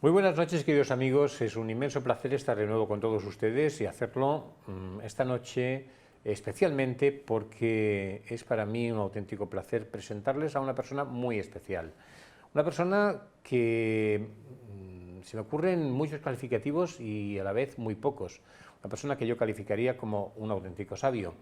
Muy buenas noches, queridos amigos. Es un inmenso placer estar de nuevo con todos ustedes y hacerlo esta noche especialmente porque es para mí un auténtico placer presentarles a una persona muy especial. Una persona que se me ocurren muchos calificativos y a la vez muy pocos. Una persona que yo calificaría como un auténtico sabio.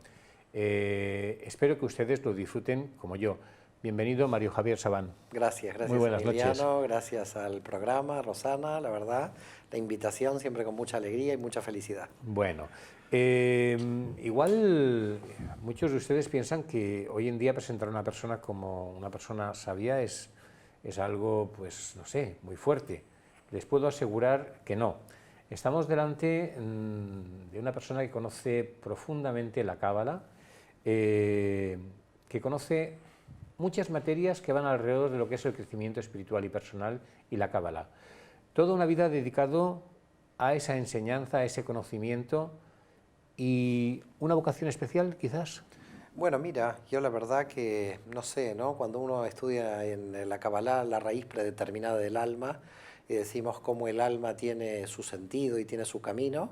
Espero que ustedes lo disfruten como yo. Bienvenido, Mario Javier Sabán. Gracias, Muy buenas noches. Emiliano, gracias al programa, Rosana, la verdad, la invitación siempre con mucha alegría y mucha felicidad. Bueno, igual muchos de ustedes piensan que hoy en día presentar a una persona como una persona sabia es algo, pues, no sé, muy fuerte. Les puedo asegurar que no. Estamos delante de una persona que conoce profundamente la Cábala, que conoce muchas materias que van alrededor de lo que es el crecimiento espiritual y personal y la Cábala. Toda una vida dedicado a esa enseñanza, a ese conocimiento y una vocación especial, quizás. Bueno, mira, yo la verdad que no sé, ¿no? Cuando uno estudia en la Kabbalah la raíz predeterminada del alma y decimos cómo el alma tiene su sentido y tiene su camino,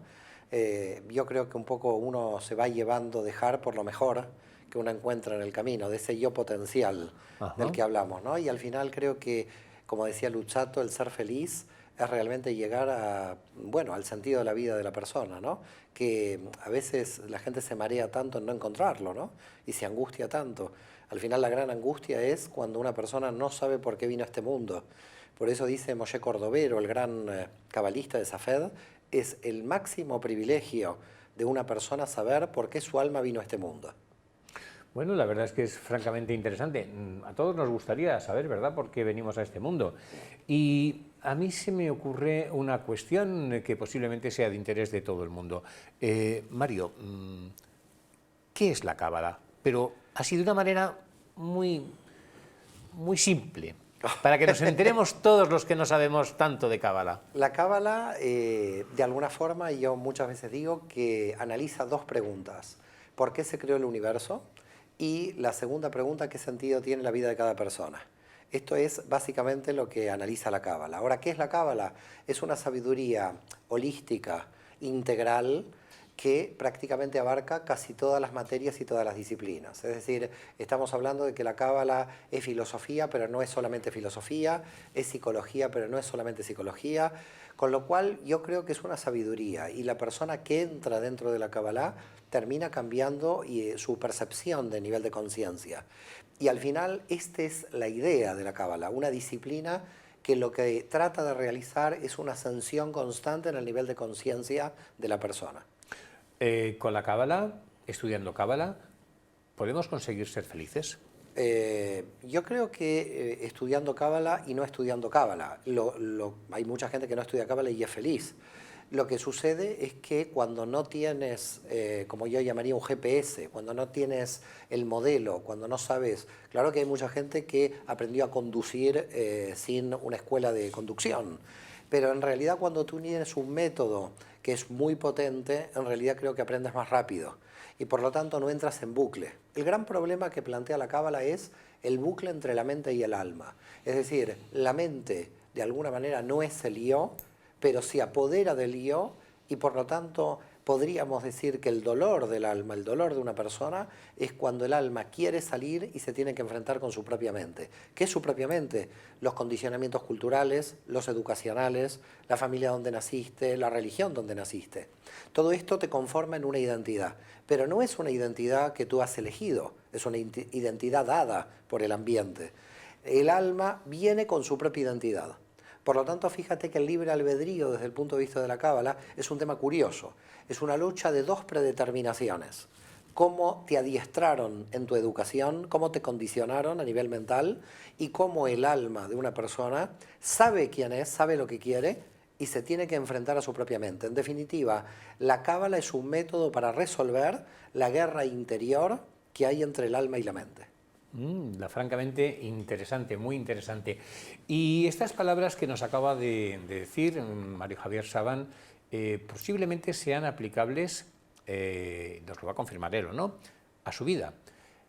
yo creo que un poco uno se va llevando dejar por lo mejor que uno encuentra en el camino, de ese yo potencial del Ajá. que hablamos, ¿no? Y al final creo que, como decía Luchato, el ser feliz es realmente llegar a, bueno, al sentido de la vida de la persona, ¿no? Que a veces la gente se marea tanto en no encontrarlo, ¿no? Y se angustia tanto. Al final la gran angustia es cuando una persona no sabe por qué vino a este mundo. Por eso dice Moshe Cordovero, el gran cabalista de Safed, es el máximo privilegio de una persona saber por qué su alma vino a este mundo. Bueno, la verdad es que es francamente interesante. A todos nos gustaría saber, ¿verdad?, por qué venimos a este mundo. Y a mí se me ocurre una cuestión que posiblemente sea de interés de todo el mundo. Mario, ¿qué es la Cábala? Pero así de una manera muy, muy simple, para que nos enteremos todos los que no sabemos tanto de Cábala. La Cábala, de alguna forma, yo muchas veces digo que analiza dos preguntas. ¿Por qué se creó el universo? Y la segunda pregunta, ¿qué sentido tiene la vida de cada persona? Esto es básicamente lo que analiza la Cábala. Ahora, ¿qué es la Cábala? Es una sabiduría holística, integral, que prácticamente abarca casi todas las materias y todas las disciplinas. Es decir, estamos hablando de que la Cábala es filosofía, pero no es solamente filosofía, es psicología, pero no es solamente psicología, con lo cual yo creo que es una sabiduría y la persona que entra dentro de la Cábala termina cambiando su percepción de nivel de conciencia. Y al final esta es la idea de la Cábala, una disciplina que lo que trata de realizar es una ascensión constante en el nivel de conciencia de la persona. Con la Cábala, estudiando Cábala, ¿podemos conseguir ser felices? Yo creo que estudiando Cábala y no estudiando Cábala, hay mucha gente que no estudia Cábala y es feliz. Lo que sucede es que cuando no tienes, como yo llamaría un GPS, cuando no tienes el modelo, cuando no sabes, claro que hay mucha gente que aprendió a conducir sin una escuela de conducción, pero en realidad cuando tú tienes un método que es muy potente, en realidad creo que aprendes más rápido y por lo tanto no entras en bucle. El gran problema que plantea la Cábala es el bucle entre la mente y el alma. Es decir, la mente de alguna manera no es el yo, pero se apodera del yo y por lo tanto podríamos decir que el dolor del alma, el dolor de una persona, es cuando el alma quiere salir y se tiene que enfrentar con su propia mente. ¿Qué es su propia mente? Los condicionamientos culturales, los educacionales, la familia donde naciste, la religión donde naciste. Todo esto te conforma en una identidad, pero no es una identidad que tú has elegido, es una identidad dada por el ambiente. El alma viene con su propia identidad. Por lo tanto, fíjate que el libre albedrío desde el punto de vista de la Cábala es un tema curioso. Es una lucha de dos predeterminaciones. Cómo te adiestraron en tu educación, cómo te condicionaron a nivel mental y cómo el alma de una persona sabe quién es, sabe lo que quiere y se tiene que enfrentar a su propia mente. En definitiva, la Cábala es un método para resolver la guerra interior que hay entre el alma y la mente. Francamente interesante, muy interesante. Y estas palabras que nos acaba de decir Mario Javier Sabán posiblemente sean aplicables, nos lo va a confirmar él o no, a su vida.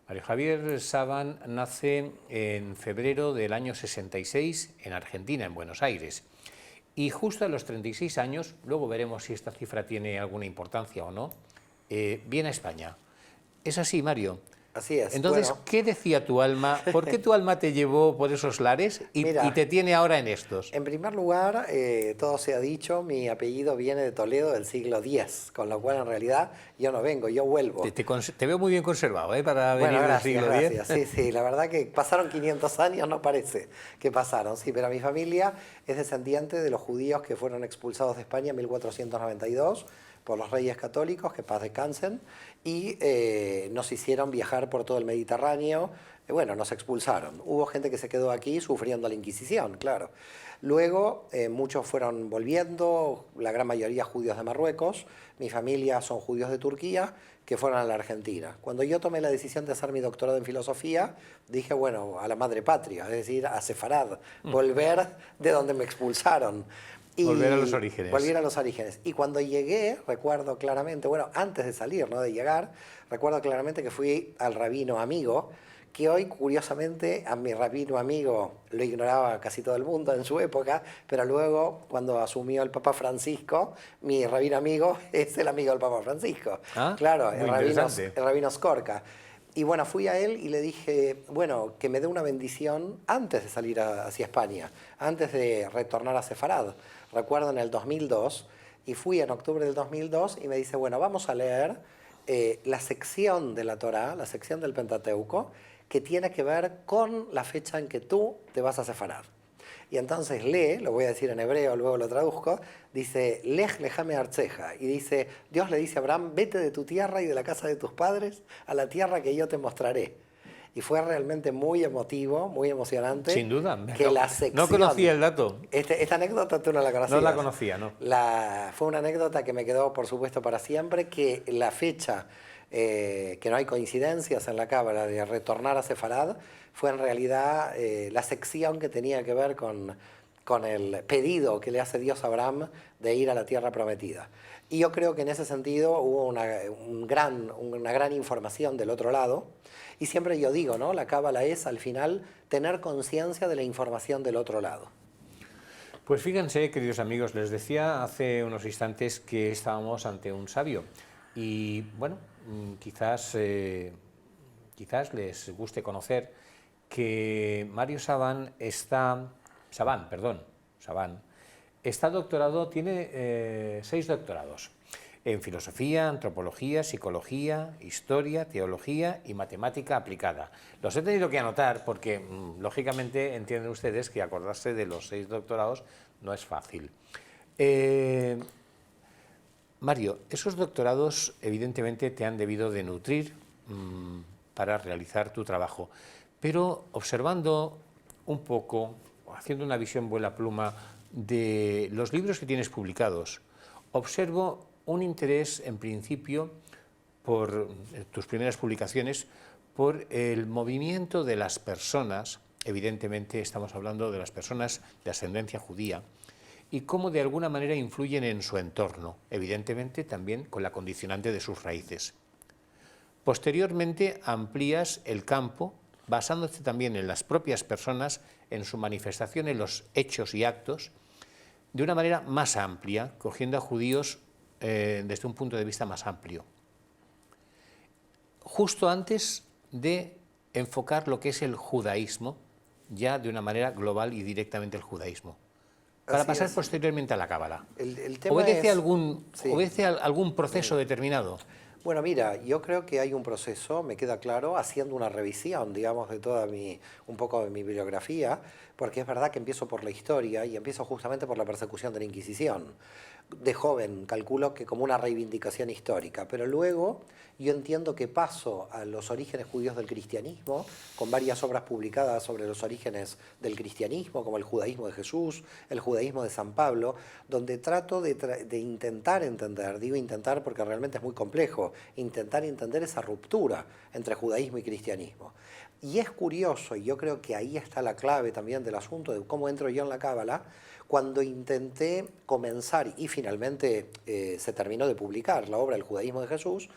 Mario Javier Sabán nace en febrero del año 66 en Argentina, en Buenos Aires. Y justo a los 36 años, luego veremos si esta cifra tiene alguna importancia o no, viene a España. ¿Es así, Mario? Así es. Entonces, Bueno, ¿qué decía tu alma? ¿Por qué tu alma te llevó por esos lares y mira, te tiene ahora en estos? en primer lugar, todo se ha dicho, mi apellido viene de Toledo del siglo X, con lo cual en realidad yo no vengo, yo vuelvo. Te veo muy bien conservado, ¿eh? Para venir Bueno, del gracias, siglo gracias. X. Sí, sí, la verdad que pasaron 500 años, no parece que pasaron, sí, pero mi familia es descendiente de los judíos que fueron expulsados de España en 1492 por los reyes católicos, que paz descansen, y nos hicieron viajar por todo el Mediterráneo. Bueno, nos expulsaron. Hubo gente que se quedó aquí sufriendo la Inquisición, claro. Luego muchos fueron volviendo, la gran mayoría judíos de Marruecos, mi familia son judíos de Turquía, que fueron a la Argentina. Cuando yo tomé la decisión de hacer mi doctorado en filosofía, dije, bueno, a la madre patria, es decir, a Sefarad, volver de donde me expulsaron. Y Volver a los orígenes. volver a los orígenes. Y cuando llegué, recuerdo claramente, bueno, antes de salir, no de llegar, recuerdo claramente que fui al rabino amigo, que hoy, curiosamente, a mi rabino amigo lo ignoraba casi todo el mundo en su época, pero luego, cuando asumió el Papa Francisco, mi rabino amigo es el amigo del Papa Francisco. Ah, Claro, muy interesante. el rabino Skorka. Y bueno, fui a él y le dije, bueno, que me dé una bendición antes de salir hacia España, antes de retornar a Sefarad. Recuerdo en el 2002, y fui en octubre del 2002 y me dice, bueno, vamos a leer la sección de la Torá, la sección del Pentateuco, que tiene que ver con la fecha en que tú te vas a Sefarad. Y entonces lee, lo voy a decir en hebreo, luego lo traduzco, dice, Lej lejame arceja, y dice, Dios le dice a Abraham, vete de tu tierra y de la casa de tus padres a la tierra que yo te mostraré. Y fue realmente muy emotivo, muy emocionante. Sin duda. Que la sección, no conocía el dato. Esta anécdota tú no la conocías. No la conocía, no. Fue una anécdota que me quedó, por supuesto, para siempre, que la fecha, que no hay coincidencias en la cábala de retornar a Sefarad, fue en realidad la sección que tenía que ver con el pedido que le hace Dios a Abraham de ir a la tierra prometida. Y yo creo que en ese sentido hubo una gran información del otro lado. Y siempre yo digo, ¿no? La cábala es, al final, tener conciencia de la información del otro lado. Pues fíjense, queridos amigos, les decía hace unos instantes que estábamos ante un sabio. Y bueno, quizás les guste conocer que Mario Sabán está doctorado, tiene 6 doctorados en filosofía, antropología, psicología, historia, teología y matemática aplicada. Los he tenido que anotar porque, lógicamente, entienden ustedes que acordarse de los 6 doctorados no es fácil. Mario, esos doctorados evidentemente te han debido de nutrir para realizar tu trabajo, pero observando un poco, haciendo una visión vuela pluma de los libros que tienes publicados, observo un interés, en principio, por tus primeras publicaciones, por el movimiento de las personas, evidentemente estamos hablando de las personas de ascendencia judía, y cómo de alguna manera influyen en su entorno, evidentemente también con la condicionante de sus raíces. Posteriormente amplías el campo, basándote también en las propias personas, en su manifestación, en los hechos y actos, de una manera más amplia, cogiendo a judíos desde un punto de vista más amplio. Justo antes de enfocar lo que es el judaísmo, ya de una manera global y directamente el judaísmo, para Así pasar es. posteriormente a la cábala. El tema ¿Obedece, es, ¿Obedece algún proceso determinado? Bueno, mira, yo creo que hay un proceso, me queda claro, haciendo una revisión, digamos, de toda un poco de mi bibliografía, porque es verdad que empiezo por la historia y empiezo justamente por la persecución de la Inquisición. De joven, calculo que como una reivindicación histórica, pero luego yo entiendo que paso a los orígenes judíos del cristianismo, con varias obras publicadas sobre los orígenes del cristianismo, como el judaísmo de Jesús, el judaísmo de San Pablo, donde trato de intentar entender, digo intentar porque realmente es muy complejo, intentar entender esa ruptura entre judaísmo y cristianismo. Y es curioso, y yo creo que ahí está la clave también del asunto de cómo entro yo en la cábala, cuando intenté comenzar, y finalmente se terminó de publicar la obra El judaísmo de Jesús,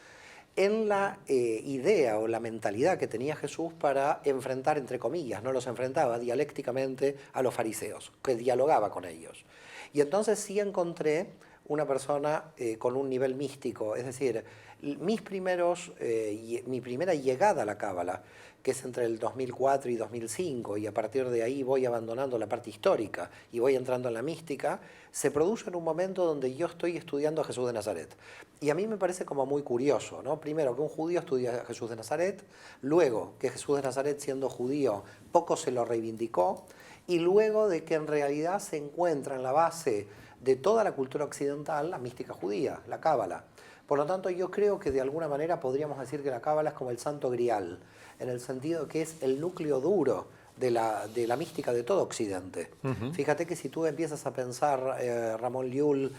en la idea o la mentalidad que tenía Jesús para enfrentar, entre comillas, no los enfrentaba dialécticamente a los fariseos, que dialogaba con ellos. Y entonces sí encontré una persona con un nivel místico, es decir, mi primera llegada a la Cábala, que es entre el 2004 y 2005, y a partir de ahí voy abandonando la parte histórica y voy entrando en la mística, se produce en un momento donde yo estoy estudiando a Jesús de Nazaret. Y a mí me parece como muy curioso, ¿no? Primero, que un judío estudia a Jesús de Nazaret, luego que Jesús de Nazaret, siendo judío, poco se lo reivindicó, y luego de que en realidad se encuentra en la base de toda la cultura occidental la mística judía, la Cábala. Por lo tanto, yo creo que de alguna manera podríamos decir que la Cábala es como el santo grial, en el sentido que es el núcleo duro de la mística de todo Occidente. Fíjate que si tú empiezas a pensar, Ramón Llull,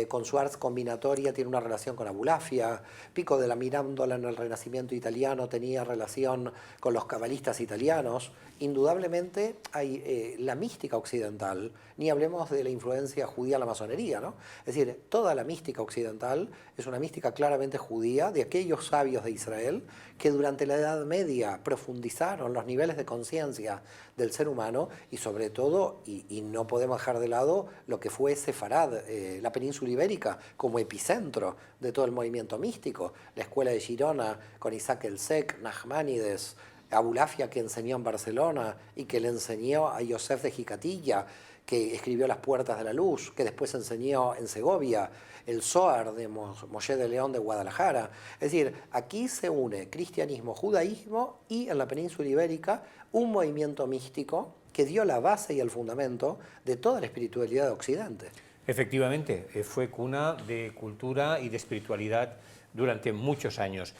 con su ars combinatoria tiene una relación con Abulafia, Pico della Mirandola en el Renacimiento italiano tenía relación con los cabalistas italianos. Indudablemente hay la mística occidental, ni hablemos de la influencia judía en la masonería, ¿no? Es decir, toda la mística occidental es una mística claramente judía de aquellos sabios de Israel que durante la Edad Media profundizaron los niveles de conciencia del ser humano y sobre todo, y no podemos dejar de lado lo que fue Sefarad, la península ibérica, como epicentro de todo el movimiento místico, la escuela de Girona con Isaac el Sec, Nachmanides, Abulafia, que enseñó en Barcelona y que le enseñó a Yosef de Jicatilla, que escribió Las Puertas de la Luz, que después enseñó en Segovia, el Zohar de Moshe de León de Guadalajara. Es decir, aquí se une cristianismo, judaísmo y en la península ibérica un movimiento místico que dio la base y el fundamento de toda la espiritualidad de Occidente. Efectivamente, fue cuna de cultura y de espiritualidad durante muchos años.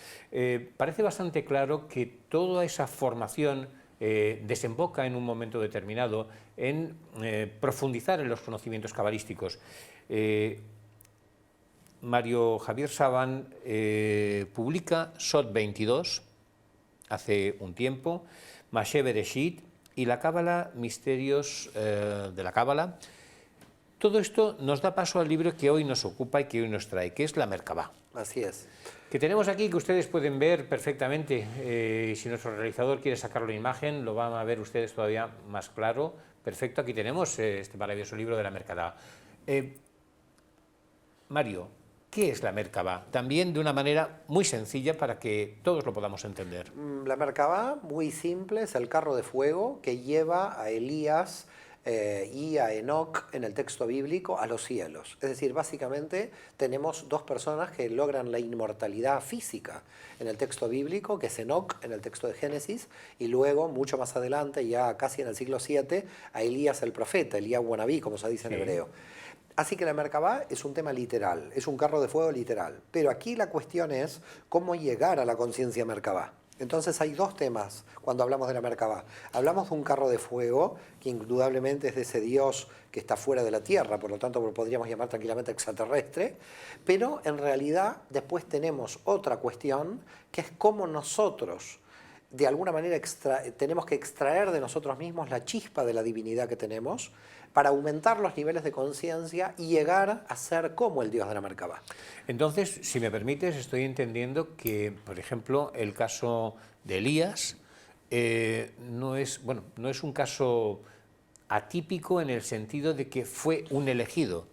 Parece bastante claro que toda esa formación desemboca en un momento determinado en profundizar en los conocimientos cabalísticos. Mario Javier Saban publica Sot 22 hace un tiempo, Mashe Bereshit y la Cábala, Misterios de la Cábala. Todo esto nos da paso al libro que hoy nos ocupa y que hoy nos trae, que es la Merkabá. Así es. Que tenemos aquí, que ustedes pueden ver perfectamente. Si nuestro realizador quiere sacarlo en imagen, lo van a ver ustedes todavía más claro. Perfecto, aquí tenemos este maravilloso libro de la Merkabá. Mario, ¿qué es la Merkabá? También de una manera muy sencilla para que todos lo podamos entender. La Merkabá, muy simple, es el carro de fuego que lleva a Elías y a Enoc en el texto bíblico a los cielos. Es decir, básicamente tenemos dos personas que logran la inmortalidad física en el texto bíblico, que es Enoc en el texto de Génesis, y luego, mucho más adelante, ya casi en el siglo VII, a Elías el profeta, Elías Wanabí, como se dice en hebreo. Así que la Merkabá es un tema literal, es un carro de fuego literal. Pero aquí la cuestión es cómo llegar a la conciencia Merkabá. Entonces hay dos temas cuando hablamos de la Merkabá. Hablamos de un carro de fuego, que indudablemente es de ese Dios que está fuera de la Tierra, por lo tanto lo podríamos llamar tranquilamente extraterrestre, pero en realidad después tenemos otra cuestión, que es cómo nosotros, de alguna manera, tenemos que extraer de nosotros mismos la chispa de la divinidad que tenemos para aumentar los niveles de conciencia y llegar a ser como el Dios de la Merkabá. Entonces, si me permites, estoy entendiendo que, por ejemplo, el caso de Elías no es un caso atípico en el sentido de que fue un elegido,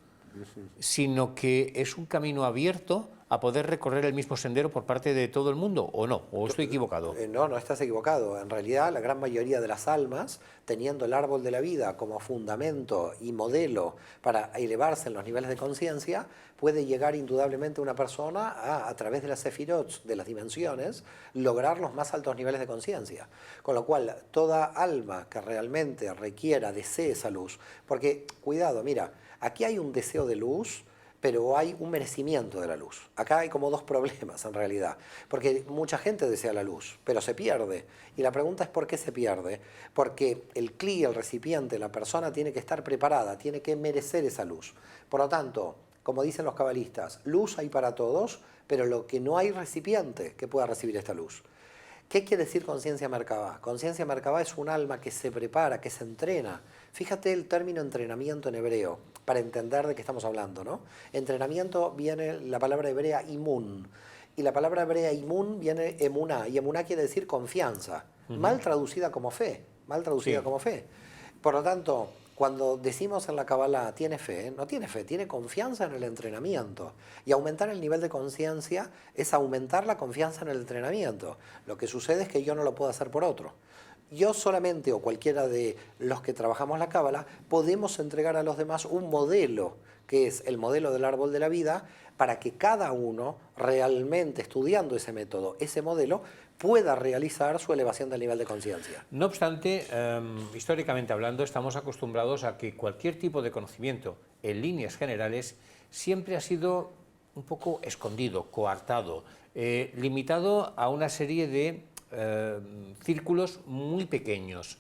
sino que es un camino abierto a poder recorrer el mismo sendero por parte de todo el mundo, ¿o no? ¿O estoy equivocado? No estás equivocado. En realidad, la gran mayoría de las almas, teniendo el árbol de la vida como fundamento y modelo para elevarse en los niveles de conciencia, puede llegar indudablemente una persona a través de las sefirot, de las dimensiones, lograr los más altos niveles de conciencia. Con lo cual, toda alma que realmente requiera, desee esa luz, porque, cuidado, mira, aquí hay un deseo de luz, pero hay un merecimiento de la luz. Acá hay como dos problemas en realidad, porque mucha gente desea la luz, pero se pierde. Y la pregunta es ¿por qué se pierde? Porque el cli, el recipiente, la persona tiene que estar preparada, tiene que merecer esa luz. Por lo tanto, como dicen los cabalistas, luz hay para todos, pero lo que no hay recipiente que pueda recibir esta luz. ¿Qué quiere decir conciencia Merkabá? Conciencia Merkabá es un alma que se prepara, que se entrena. Fíjate el término entrenamiento en hebreo, para entender de qué estamos hablando, ¿no? Entrenamiento viene la palabra hebrea imun. y la palabra hebrea imun viene emuná, y emuná quiere decir confianza, mal traducida como fe, mal traducida como fe. Por lo tanto, cuando decimos en la Kabbalah tiene fe, no tiene fe, tiene confianza en el entrenamiento. Y aumentar el nivel de conciencia es aumentar la confianza en el entrenamiento. Lo que sucede es que yo no lo puedo hacer por otro. Yo solamente, o cualquiera de los que trabajamos la Kabbalah, podemos entregar a los demás un modelo, que es el modelo del árbol de la vida, para que cada uno realmente estudiando ese método, ese modelo, pueda realizar su elevación del nivel de conciencia. No obstante, históricamente hablando, estamos acostumbrados a que cualquier tipo de conocimiento, en líneas generales, siempre ha sido un poco escondido, coartado, limitado a una serie de círculos muy pequeños.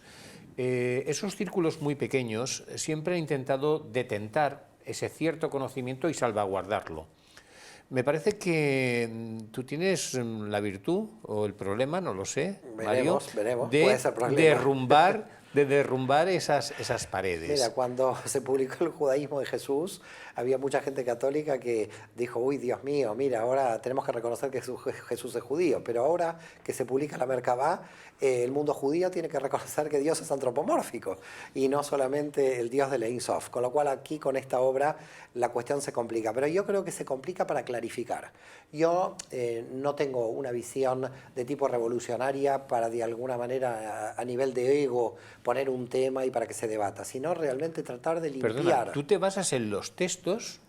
Esos círculos muy pequeños siempre han intentado detentar ese cierto conocimiento y salvaguardarlo. Me parece que tú tienes la virtud o el problema, no lo sé, Mario, veremos. de Puede ser problema. derrumbar esas paredes. Mira, cuando se publicó el judaísmo de Jesús, había mucha gente católica que dijo, uy, Dios mío, mira, ahora tenemos que reconocer que Jesús es judío, pero ahora que se publica la Merkabá, el mundo judío tiene que reconocer que Dios es antropomórfico y no solamente el Dios de Ein Sof, con lo cual aquí con esta obra la cuestión se complica, pero yo creo que se complica para clarificar. Yo no tengo una visión de tipo revolucionaria para de alguna manera a nivel de ego poner un tema y para que se debata, sino realmente tratar de limpiar. Perdona, tú te basas en los textos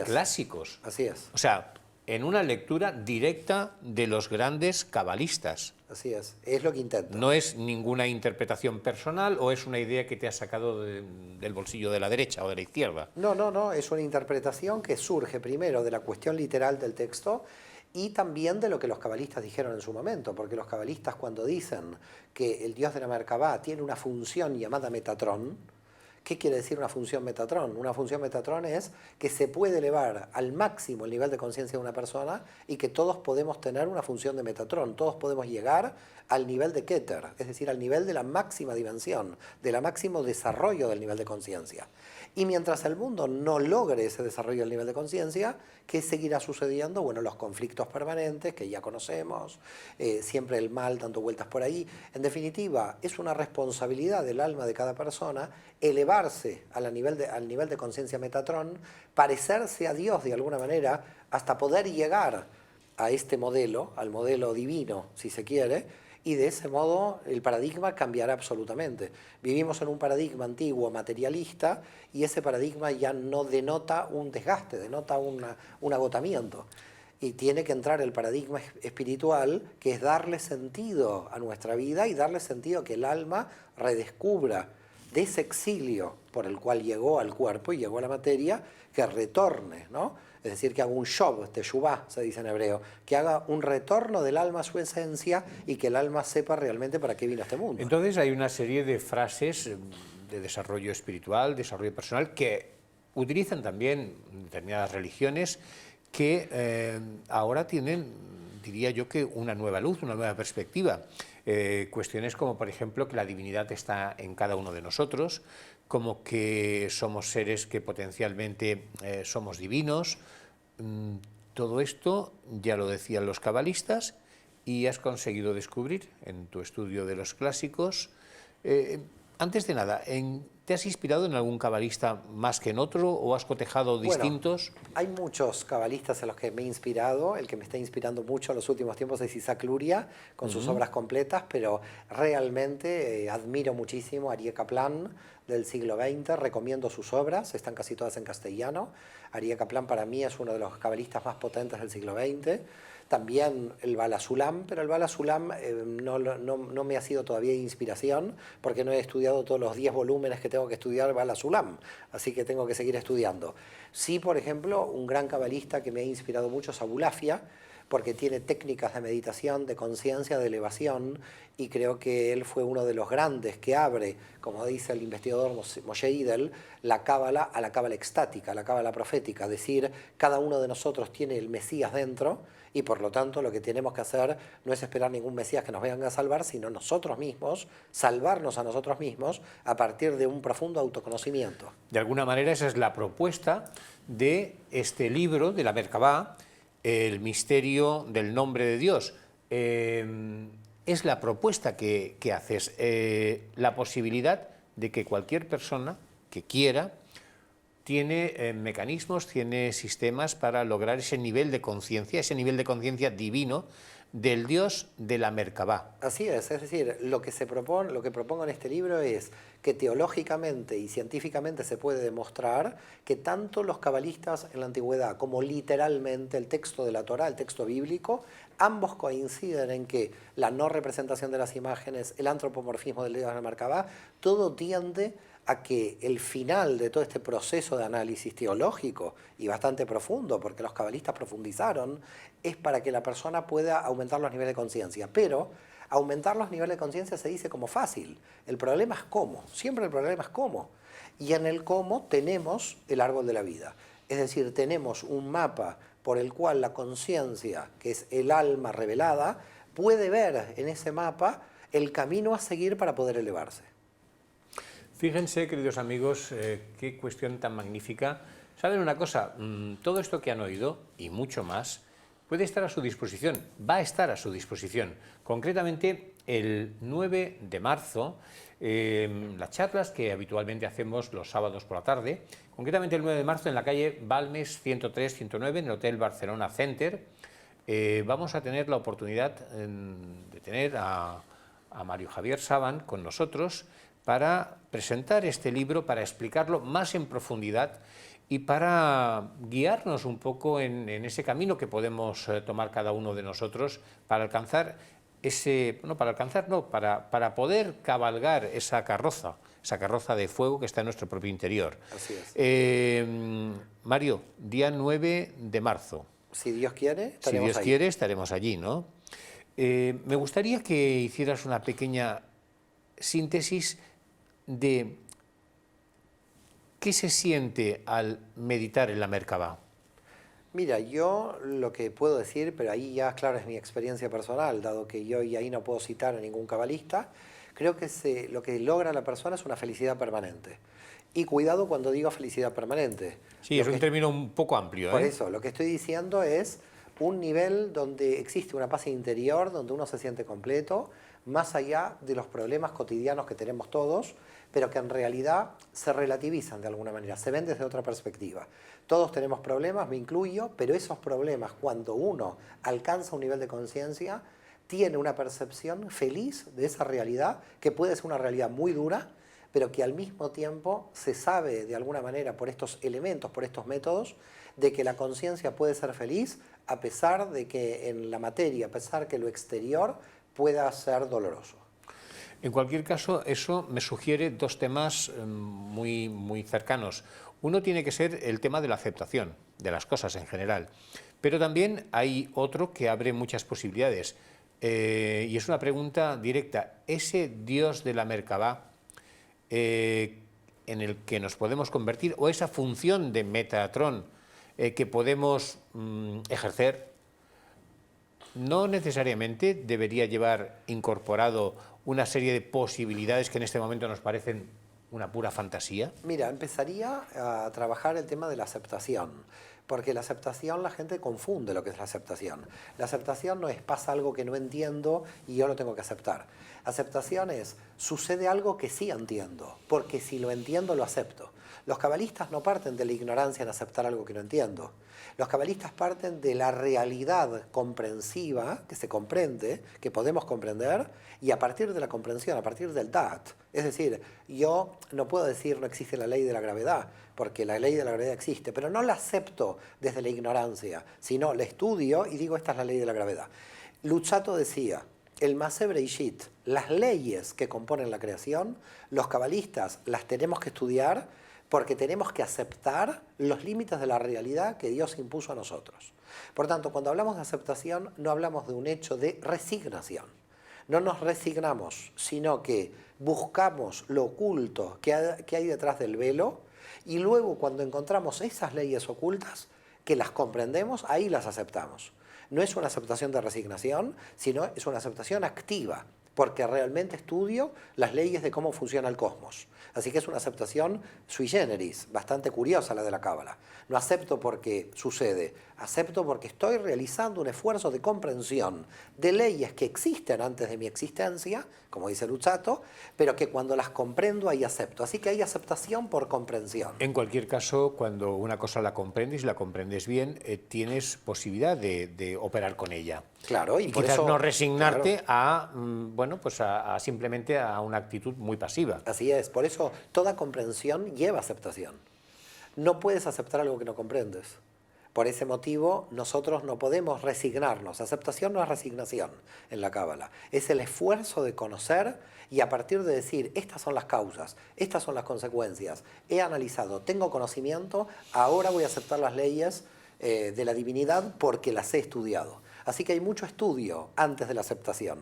clásicos. Así es. O sea, en una lectura directa de los grandes cabalistas. Así es lo que intento. No es ninguna interpretación personal o es una idea que te has sacado del bolsillo de la derecha o de la izquierda. No, es una interpretación que surge primero de la cuestión literal del texto y también de lo que los cabalistas dijeron en su momento, porque los cabalistas cuando dicen que el dios de la Merkabá tiene una función llamada Metatrón, ¿qué quiere decir una función Metatrón? Una función Metatrón es que se puede elevar al máximo el nivel de conciencia de una persona y que todos podemos tener una función de Metatrón, todos podemos llegar al nivel de Keter, es decir, al nivel de la máxima dimensión, del máximo desarrollo del nivel de conciencia. Y mientras el mundo no logre ese desarrollo del nivel de conciencia, ¿qué seguirá sucediendo? Bueno, los conflictos permanentes que ya conocemos, siempre el mal dando vueltas por ahí. En definitiva, es una responsabilidad del alma de cada persona elevarse al nivel de conciencia Metatrón, parecerse a Dios de alguna manera, hasta poder llegar a este modelo, al modelo divino, si se quiere, y de ese modo el paradigma cambiará absolutamente. Vivimos en un paradigma antiguo materialista y ese paradigma ya no denota un desgaste, denota un agotamiento. Y tiene que entrar el paradigma espiritual, que es darle sentido a nuestra vida y darle sentido a que el alma redescubra de ese exilio por el cual llegó al cuerpo y llegó a la materia, que retorne, ¿no? Es decir, que haga un shob, teshuvá, se dice en hebreo, que haga un retorno del alma a su esencia y que el alma sepa realmente para qué vino a este mundo. Entonces hay una serie de frases de desarrollo espiritual, desarrollo personal, que utilizan también determinadas religiones que ahora tienen, diría yo, que una nueva luz, una nueva perspectiva. Cuestiones como, por ejemplo, que la divinidad está en cada uno de nosotros, como que somos seres que potencialmente somos divinos. Todo esto ya lo decían los cabalistas y has conseguido descubrir en tu estudio de los clásicos. Antes de nada, ¿te has inspirado en algún cabalista más que en otro o has cotejado distintos? Bueno, hay muchos cabalistas en los que me he inspirado. El que me está inspirando mucho en los últimos tiempos es Isaac Luria, con sus obras completas, pero realmente admiro muchísimo a Aryeh Kaplan del siglo XX, recomiendo sus obras, están casi todas en castellano. Aryeh Kaplan para mí es uno de los cabalistas más potentes del siglo XX. También el Bala Sulam, pero el Bala Sulam no me ha sido todavía de inspiración porque no he estudiado todos los 10 volúmenes que tengo que estudiar Bala Sulam, así que tengo que seguir estudiando. Sí, por ejemplo, un gran cabalista que me ha inspirado mucho es Abulafia, porque tiene técnicas de meditación, de conciencia, de elevación, y creo que él fue uno de los grandes que abre, como dice el investigador Moshe Idel, la cábala a la cábala extática, a la cábala profética, es decir, cada uno de nosotros tiene el Mesías dentro, y por lo tanto lo que tenemos que hacer no es esperar ningún Mesías que nos venga a salvar, sino nosotros mismos, salvarnos a nosotros mismos a partir de un profundo autoconocimiento. De alguna manera esa es la propuesta de este libro de la Merkabá, el misterio del nombre de Dios. Es la propuesta que haces, la posibilidad de que cualquier persona que quiera tiene mecanismos, tiene sistemas para lograr ese nivel de conciencia divino del Dios de la Merkabah. Así es decir, lo que propongo en este libro es que teológicamente y científicamente se puede demostrar que tanto los cabalistas en la antigüedad como literalmente el texto de la Torá, el texto bíblico, ambos coinciden en que la no representación de las imágenes, el antropomorfismo del Dios de la Merkabah, todo tiende a que el final de todo este proceso de análisis teológico, y bastante profundo, porque los cabalistas profundizaron, es para que la persona pueda aumentar los niveles de conciencia. Pero aumentar los niveles de conciencia se dice como fácil. El problema es cómo. Siempre el problema es cómo. Y en el cómo tenemos el árbol de la vida. Es decir, tenemos un mapa por el cual la conciencia, que es el alma revelada, puede ver en ese mapa el camino a seguir para poder elevarse. Fíjense, queridos amigos, qué cuestión tan magnífica. ¿Saben una cosa? Todo esto que han oído, y mucho más, puede estar a su disposición, va a estar a su disposición. Concretamente, el 9 de marzo, las charlas que habitualmente hacemos los sábados por la tarde, concretamente el 9 de marzo en la calle Balmes 103-109, en el Hotel Barcelona Center, vamos a tener la oportunidad de tener a Mario Javier Saban con nosotros para presentar este libro, para explicarlo más en profundidad y para guiarnos un poco en ese camino que podemos tomar cada uno de nosotros para alcanzar para poder cabalgar esa carroza de fuego que está en nuestro propio interior. Así es. Mario, día 9 de marzo. Si Dios quiere, estaremos allí, ¿no? Me gustaría que hicieras una pequeña síntesis de qué se siente al meditar en la Merkabah. Mira, yo lo que puedo decir, pero ahí ya, claro, es mi experiencia personal, dado que yo y ahí no puedo citar a ningún cabalista, creo que lo que logra la persona es una felicidad permanente. Y cuidado cuando digo felicidad permanente. Sí, es un término un poco amplio. Por eso, lo que estoy diciendo es un nivel donde existe una paz interior, donde uno se siente completo, más allá de los problemas cotidianos que tenemos todos, pero que en realidad se relativizan de alguna manera, se ven desde otra perspectiva. Todos tenemos problemas, me incluyo, pero esos problemas, cuando uno alcanza un nivel de conciencia, tiene una percepción feliz de esa realidad, que puede ser una realidad muy dura, pero que al mismo tiempo se sabe de alguna manera por estos elementos, por estos métodos, de que la conciencia puede ser feliz a pesar de que en la materia, a pesar que lo exterior pueda ser doloroso. En cualquier caso, eso me sugiere dos temas muy cercanos. Uno tiene que ser el tema de la aceptación de las cosas en general, pero también hay otro que abre muchas posibilidades. Y es una pregunta directa. ¿Ese Dios de la Merkabah en el que nos podemos convertir, o esa función de Metatron que podemos ejercer, no necesariamente debería llevar incorporado una serie de posibilidades que en este momento nos parecen una pura fantasía? Mira, empezaría a trabajar el tema de la aceptación, porque la aceptación, la gente confunde lo que es la aceptación. La aceptación no es pasa algo que no entiendo y yo lo tengo que aceptar. Aceptación es sucede algo que sí entiendo, porque si lo entiendo lo acepto. Los cabalistas no parten de la ignorancia en aceptar algo que no entiendo. Los cabalistas parten de la realidad comprensiva, que se comprende, que podemos comprender, y a partir de la comprensión, a partir del dat. Es decir, yo no puedo decir no existe la ley de la gravedad, porque la ley de la gravedad existe, pero no la acepto desde la ignorancia, sino la estudio y digo esta es la ley de la gravedad. Luzzatto decía, el Maaseh Bereshit, las leyes que componen la creación, los cabalistas las tenemos que estudiar porque tenemos que aceptar los límites de la realidad que Dios impuso a nosotros. Por tanto, cuando hablamos de aceptación, no hablamos de un hecho de resignación. No nos resignamos, sino que buscamos lo oculto que hay detrás del velo y luego cuando encontramos esas leyes ocultas, que las comprendemos, ahí las aceptamos. No es una aceptación de resignación, sino es una aceptación activa. porque realmente estudio las leyes de cómo funciona el cosmos. Así que es una aceptación sui generis, bastante curiosa la de la Cábala. No acepto porque sucede, acepto porque estoy realizando un esfuerzo de comprensión de leyes que existen antes de mi existencia, como dice Luzzatto, pero que cuando las comprendo ahí acepto. Así que hay aceptación por comprensión. En cualquier caso, cuando una cosa la comprendes y la comprendes bien, tienes posibilidad de operar con ella. Claro, y por quizás eso, no resignarte claro, a, bueno, pues a simplemente a una actitud muy pasiva. así es. Por eso toda comprensión lleva aceptación. No puedes aceptar algo que no comprendes. Por ese motivo, nosotros no podemos resignarnos. Aceptación no es resignación en la Cábala. Es el esfuerzo de conocer y a partir de decir, estas son las causas, estas son las consecuencias, he analizado, tengo conocimiento, ahora voy a aceptar las leyes de la divinidad porque las he estudiado. Así que hay mucho estudio antes de la aceptación.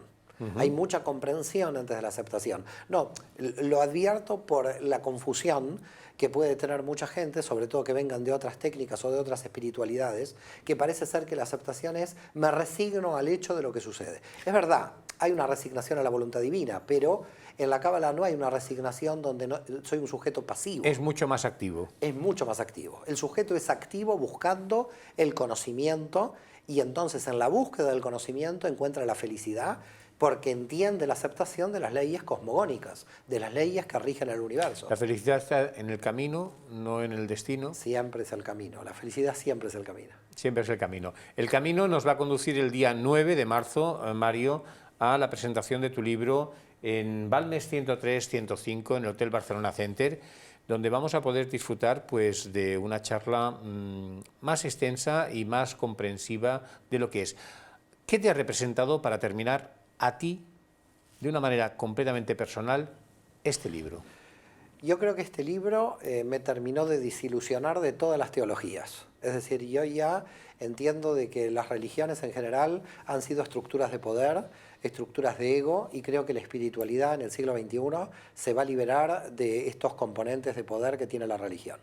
Hay mucha comprensión antes de la aceptación. No, lo advierto por la confusión que puede tener mucha gente, sobre todo que vengan de otras técnicas o de otras espiritualidades, que parece ser que la aceptación es me resigno al hecho de lo que sucede. Es verdad, hay una resignación a la voluntad divina, pero en la Cábala no hay una resignación donde soy un sujeto pasivo. Es mucho más activo. Es mucho más activo. El sujeto es activo buscando el conocimiento y entonces en la búsqueda del conocimiento encuentra la felicidad porque entiende la aceptación de las leyes cosmogónicas, de las leyes que rigen el universo. La felicidad está en el camino, no en el destino. Siempre es el camino, la felicidad siempre es el camino. Siempre es el camino. El camino nos va a conducir el día 9 de marzo, Mario, a la presentación de tu libro en Balmes 103-105, en el Hotel Barcelona Center, donde vamos a poder disfrutar pues, de una charla más extensa y más comprensiva de lo que es. ¿Qué te ha representado, para terminar, a ti, de una manera completamente personal, este libro? Yo creo que este libro me terminó de desilusionar de todas las teologías. Es decir, yo ya entiendo de que las religiones en general han sido estructuras de poder, estructuras de ego, y creo que la espiritualidad en el siglo XXI se va a liberar de estos componentes de poder que tiene la religión.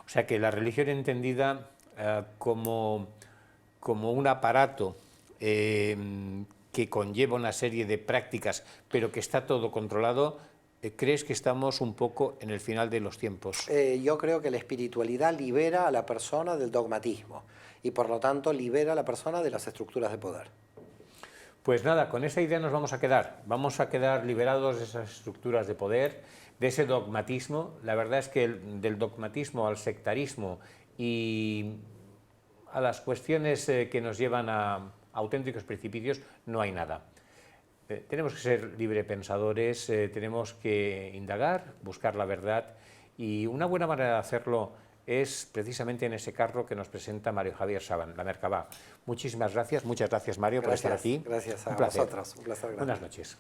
O sea que la religión entendida como un aparato que conlleva una serie de prácticas, pero que está todo controlado, ¿crees que estamos un poco en el final de los tiempos? Yo creo que la espiritualidad libera a la persona del dogmatismo y por lo tanto libera a la persona de las estructuras de poder. Pues nada, con esa idea nos vamos a quedar liberados de esas estructuras de poder, de ese dogmatismo. La verdad es que del dogmatismo al sectarismo y a las cuestiones que nos llevan a auténticos precipicios no hay nada. Tenemos que ser librepensadores, tenemos que indagar, buscar la verdad, y una buena manera de hacerlo es precisamente en ese carro que nos presenta Mario Javier Saban, la Merkabah. Muchísimas gracias, muchas gracias Mario por estar aquí. Gracias a un placer. vosotros, un placer grande. Buenas noches.